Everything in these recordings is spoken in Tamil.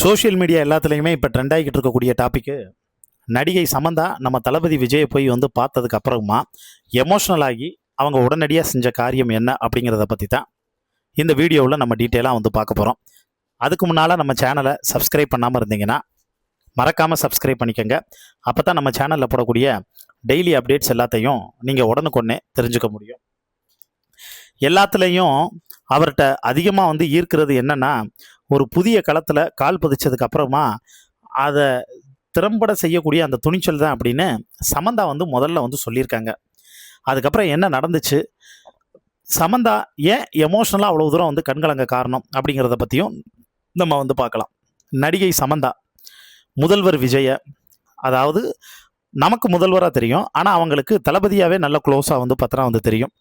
சோஷியல் மீடியா எல்லாத்துலேயுமே இப்போ ட்ரெண்ட் ஆகிக்கிட்டு இருக்கக்கூடிய டாப்பிக்கு நடிகை சமந்தா நம்ம தளபதி விஜயை போய் பார்த்ததுக்கு அப்புறமா எமோஷ்னல் ஆகி அவங்க உடனடியாக செஞ்ச காரியம் என்ன அப்படிங்கிறத பற்றி தான் இந்த வீடியோவில் நம்ம டீட்டெயிலாக பார்க்க போகிறோம். அதுக்கு முன்னால் நம்ம சேனலை சப்ஸ்கிரைப் பண்ணாமல் இருந்தீங்கன்னா மறக்காமல் சப்ஸ்கிரைப் பண்ணிக்கோங்க. அப்போ தான் நம்ம சேனலில் போடக்கூடிய டெய்லி அப்டேட்ஸ் எல்லாத்தையும் நீங்கள் உடனுக்குடனே தெரிஞ்சுக்க முடியும். எல்லாத்துலேயும் அவர்கிட்ட அதிகமாக ஈர்க்கிறது என்னென்னா, ஒரு புதிய களத்தில் கால் பதிச்சதுக்கு அப்புறமா அதை திறம்பட செய்யக்கூடிய அந்த துணிச்சல் தான் அப்படின்னு சமந்தா முதல்ல சொல்லியிருக்காங்க. அதுக்கப்புறம் என்ன நடந்துச்சு, சமந்தா ஏன் எமோஷ்னலாக அவ்வளோ தூரம் கண்கலங்க காரணம் அப்படிங்கிறத பற்றியும் நம்ம பார்க்கலாம். நடிகை சமந்தா முதல்வர் விஜயை, அதாவது நமக்கு முதல்வராக தெரியும், ஆனால் அவங்களுக்கு தளபதியாகவே நல்ல க்ளோஸாக பார்த்தனா தெரியும்.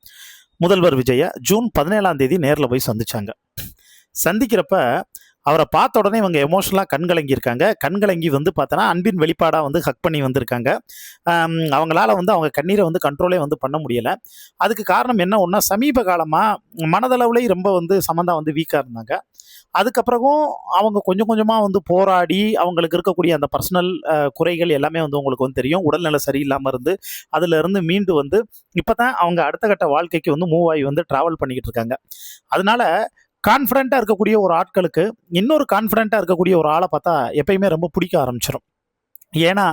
முதல்வர் விஜயை ஜூன் 17ஆம் தேதி நேரில் போய் சந்திச்சாங்க. சந்திக்கிறப்ப அவரை பார்த்த உடனே இவங்க எமோஷனலாக கண்கலங்கியிருக்காங்க. கண்கலங்கி பார்த்தோன்னா அன்பின் வெளிப்பாடாக ஹக் பண்ணி வந்திருக்காங்க. அவங்களால அவங்க கண்ணீரை கண்ட்ரோலே பண்ண முடியலை. அதுக்கு காரணம் என்ன ஒன்றா, சமீப காலமாக மனதளவுலேயும் ரொம்ப சமந்தா வீக்காக இருந்தாங்க. அதுக்கப்புறமும் அவங்க கொஞ்சம் கொஞ்சமாக போராடி அவங்களுக்கு இருக்கக்கூடிய அந்த பர்சனல் குறைகள் எல்லாமே உங்களுக்கு தெரியும். உடல்நிலை சரியில்லாமல் இருந்து அதிலிருந்து மீண்டு இப்போ தான் அவங்க அடுத்த கட்ட வாழ்க்கைக்கு மூவ் ஆகி ட்ராவல் பண்ணிக்கிட்டு இருக்காங்க. அதனால கான்ஃபிடென்ட்டாக இருக்கக்கூடிய ஒரு ஆட்களுக்கு இன்னொரு கான்ஃபிடென்ட்டாக இருக்கக்கூடிய ஒரு ஆளை பார்த்தா எப்பயுமே ரொம்ப பிடிக்க ஆரம்பிச்சிடும். ஏன்னா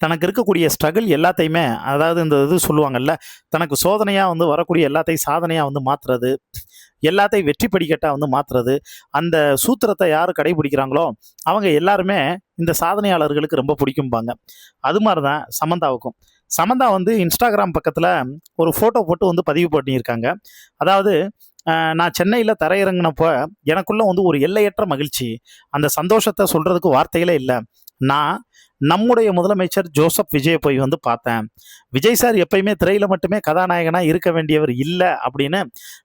தனக்கு இருக்கக்கூடிய ஸ்ட்ரகிள் எல்லாத்தையுமே, அதாவது இந்த இது சொல்லுவாங்கல்ல, தனக்கு சோதனையாக வரக்கூடிய எல்லாத்தையும் சாதனையாக மாற்றுறது, எல்லாத்தையும் வெற்றி படிக்கட்டாக மாற்றுறது, அந்த சூத்திரத்தை யார் கடைபிடிக்கிறாங்களோ அவங்க எல்லாருமே இந்த சாதனையாளர்களுக்கு ரொம்ப பிடிக்கும்பாங்க. அது மாதிரி தான் சமந்தாவுக்கும். சமந்தா இன்ஸ்டாகிராம் பக்கத்தில் ஒரு ஃபோட்டோ போட்டு பதிவு பண்ணியிருக்காங்க. அதாவது, நான் சென்னையில் தரையிறங்கினப்போ எனக்குள்ள ஒரு எல்லையற்ற மகிழ்ச்சி, அந்த சந்தோஷத்தை சொல்கிறதுக்கு வார்த்தைகளே இல்லை. நான் நம்முடைய முதலமைச்சர் ஜோசப் விஜயை போய் பார்த்தேன். விஜய் சார் எப்பயுமே திரையில் மட்டுமே கதாநாயகனாக இருக்க வேண்டியவர் இல்லை அப்படின்னு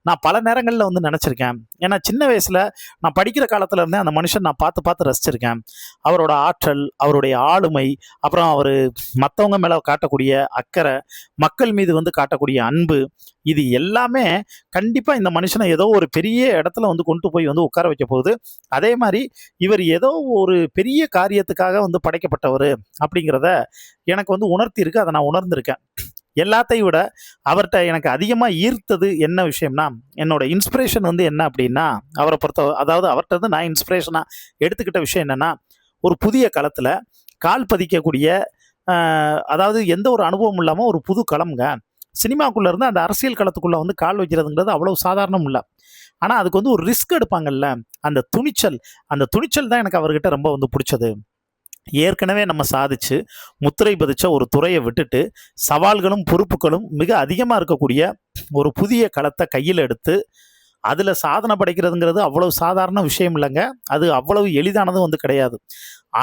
நான் பல நேரங்களில் நினச்சிருக்கேன். ஏன்னா சின்ன வயசில் நான் படிக்கிற காலத்தில் இருந்தே அந்த மனுஷன் நான் பார்த்து ரசிச்சிருக்கேன். அவரோட ஆற்றல், அவருடைய ஆளுமை, அப்புறம் அவர் மற்றவங்க மேலே காட்டக்கூடிய அக்கறை, மக்கள் மீது காட்டக்கூடிய அன்பு, இது எல்லாமே கண்டிப்பாக இந்த மனுஷனை ஏதோ ஒரு பெரிய இடத்துல கொண்டு போய் உட்கார வைக்க போகுது. அதே மாதிரி இவர் ஏதோ ஒரு பெரிய காரியத்துக்காக படைக்கப்பட்டவர் அப்படிங்கிறத எனக்கு உணர்த்தி இருக்கு. அதை நான் உணர்ந்திருக்கேன். எல்லாத்தையும் விட அவர்கிட்ட எனக்கு அதிகமாக ஈர்த்தது என்ன விஷயம்னா, என்னோட இன்ஸ்பிரேஷன் என்ன அப்படின்னா, அவரை அதாவது அவர்கிட்ட நான் இன்ஸ்பிரேஷனாக எடுத்துக்கிட்ட விஷயம் என்னென்னா, ஒரு புதிய களத்தில் கால் பதிக்கக்கூடிய, அதாவது எந்த ஒரு அனுபவம் இல்லாமல் ஒரு புது களம்ங்க. சினிமாக்குள்ளே இருந்து அந்த அரசியல் களத்துக்குள்ளே கால் வைக்கிறதுங்கிறது அவ்வளோ சாதாரணம் இல்லை. ஆனால் அதுக்கு ஒரு ரிஸ்க் எடுப்பாங்கல்ல, அந்த துணிச்சல் தான் எனக்கு அவர்கிட்ட ரொம்ப பிடிச்சது. ஏற்கனவே நம்ம சாதிச்சு முத்திரை பதிச்ச ஒரு துறையை விட்டுட்டு சவால்களும் பொறுப்புகளும் மிக அதிகமாக இருக்கக்கூடிய ஒரு புதிய களத்தை கையில் எடுத்து அதில் சாதனை படைக்கிறதுங்கிறது அவ்வளவு சாதாரண விஷயம் இல்லைங்க. அது அவ்வளவு எளிதானதும் கிடையாது.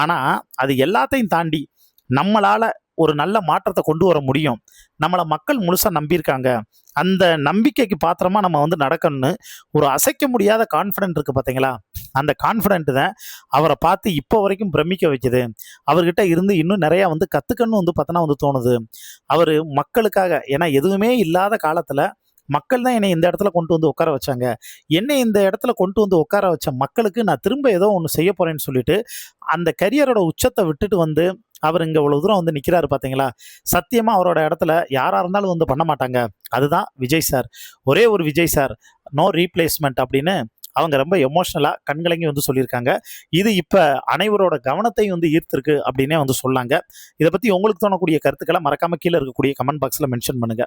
ஆனால் அது எல்லாத்தையும் தாண்டி நம்மளால் ஒரு நல்ல மாற்றத்தை கொண்டு வர முடியும். நம்மளை மக்கள் முழுசாக நம்பியிருக்காங்க. அந்த நம்பிக்கைக்கு பாத்திரமா நம்ம நடக்கணும்னு ஒரு அசைக்க முடியாத கான்ஃபிடென்ட் இருக்குது பார்த்தீங்களா, அந்த கான்ஃபிடென்ட் தான் அவரை பார்த்து இப்போ வரைக்கும் பிரமிக்க வைக்குது. அவர்கிட்ட இருந்து இன்னும் நிறையா கற்றுக்கணும்னு பார்த்தோன்னா தோணுது. அவர் மக்களுக்காக, ஏன்னா எதுவுமே இல்லாத காலத்தில் மக்கள் தான் என்னை இந்த இடத்துல கொண்டு உட்கார வச்சாங்க. என்னை இந்த இடத்துல கொண்டு உட்கார வச்ச மக்களுக்கு நான் திரும்ப ஏதோ ஒன்று செய்ய போகிறேன்னு சொல்லிட்டு அந்த கரியரோட உச்சத்தை விட்டுட்டு அவர் இங்கே இவ்வளோ தூரம் நிற்கிறாரு பார்த்தீங்களா. சத்தியமாக அவரோட இடத்துல யாராக இருந்தாலும் பண்ண மாட்டாங்க. அதுதான் விஜய் சார். ஒரே ஒரு விஜய் சார், நோ ரீப்ளேஸ்மெண்ட் அப்படின்னு அவங்க ரொம்ப எமோஷ்னலாக கண்கலங்கி சொல்லியிருக்காங்க. இது இப்போ அனைவரோட கவனத்தையும் ஈர்த்திருக்கு அப்படின்னே சொல்லாங்க. இதை பற்றி உங்களுக்கு தோணக்கூடிய கருத்துக்களை மறக்காமல் கீழே இருக்கக்கூடிய கமெண்ட் பாக்ஸில் மென்ஷன் பண்ணுங்கள்.